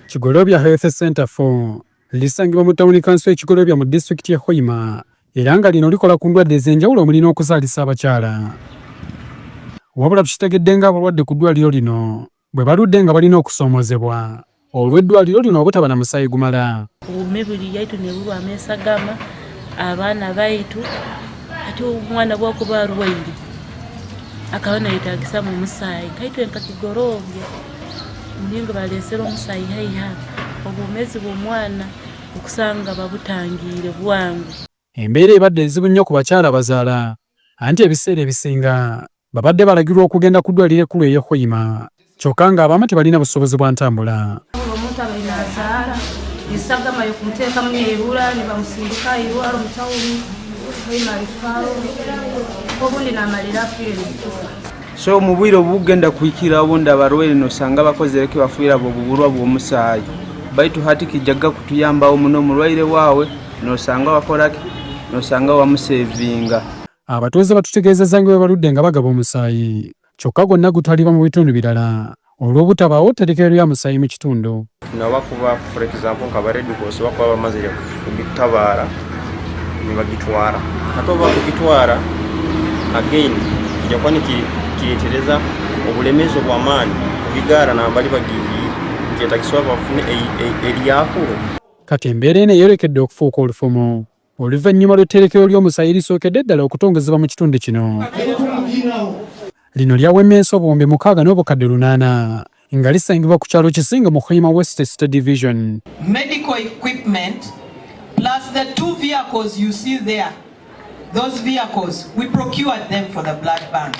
Kigolobya Health Center for lisangibwa mu tawuni kanso ekigolobya mu disitulikiti ya Hoima era nga lino likola ku ndwadde ez'enjawulo omuli n'okuzaalisa abakyala. Wabula tukitegedde ng'abalwadde ku ddwaliro lino bwe baludde nga balina okusoomozebwa olw'eddwaliro lino obutaba na musaayi gumala. Obume buli yaitu ne bulwa ameesagama abaana baitu ate omwana bwakuba alwaire akabana yeetagisa mu musaayi kaitu enkakigolobya ninga baleesera omusaayi haiha obumezi bw'omwana okusanga babutangiire bwangu. Embeera ebadde ezibu nnyo ku bakyala bazaala anti ebiseera ebisinga babadde balagirwa okugenda ku ddwaliro ekkulu ery'e Hoima kyokka ng'abamu tebalina busobozi bwa ntambula. Omuntu abalina azaala esagama yokumuteekamu ebula ne bamusindika irwalo mu tawuni Hoima alifaalo obundi n'amalira afiire okufa. So mu bwire obugenda kuhikira obundi abalwaire nosanga bakozereko bafiira obubulwa bw'omusaayi baitu hati kijjaga kutuyambawo muno omulwaire waawe nosanga wakolaki nosanga wamusevinga. Abatuuze batutegeezezza nga bwe baludde nga bagaba omusaayi kyokka gwonna gutwalibwa mu bitundu birala olw'obutabaawo tterekero ly'omusaayi mu kitundu. Nabakuba for example nga baredi bose bakuba bamazire kubitabaala ne bagitwala ate oba kugitwala again kijja kuba nikireetereza obulemeezi obw'amaanyi kubigaara nambali bagiyetagisibwa bafune eryakulu. Kati embeera eno eyolekedde okufuuka olufumo oluvannyuma lw'etterekero ly'omusaayi lisookedde ddala okutongozebwa mu kitundu kino. Lino lyawemmensa obuwumbi 680 nga lisangibwa ku kyalo kisinga mu Hoima West State Division. Medical equipment plus the 2 vehicles you see there, those vehicles we procured them for the blood bank,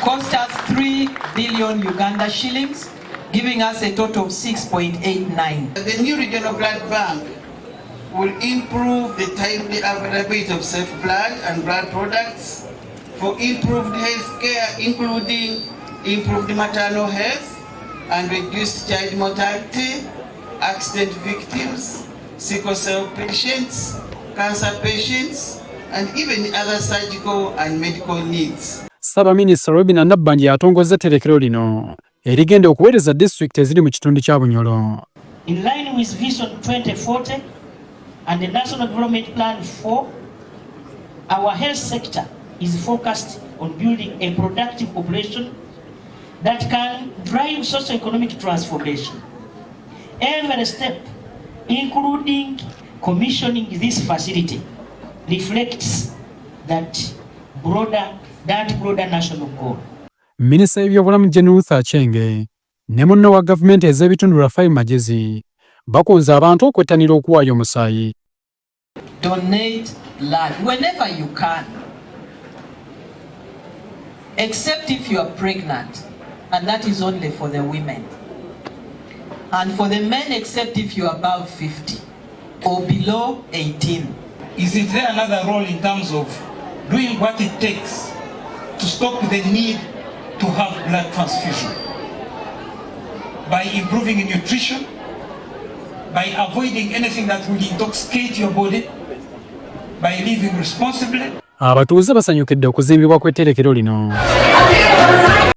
cost us 3 billion Uganda shillings, giving us a total of 6.89. The new regional blood bank will improve the timely availability of safe blood and blood products for improved health care, including improved maternal health and reduced child mortality, accident victims, sickle cell patients, cancer patients, and even other surgical and medical needs. Ssaabaminisita Robina Nabbanja yatongozza etterekero lino erigenda okuweereza disitulikiti eziri mu kitundu kya Bunyoro. In line with Vision 2040 and the National Development Plan 4, our health sector is focused on building a productive population that can drive socio-economic transformation. Every step, including commissioning this facility, reflects that broader national goal. Minisita w'ebyobulamu Jenruth Achenge ne munno wa gavumenti ez'ebitundu Rafael Magezi bakunze abantu okwettanira okuwaayo omusaayi. Donate blood whenever you can, except if you are pregnant, and that is only for the women, and for the men except if you are above 50 or below 18. Is there another role in terms of doing what it takes to stop the need to have blood transfusion by improving nutrition, by avoiding anything that will intoxicate your body, by living responsibly? Abatuuze basanyukidde okuzimbibwa kw'etterekero lino.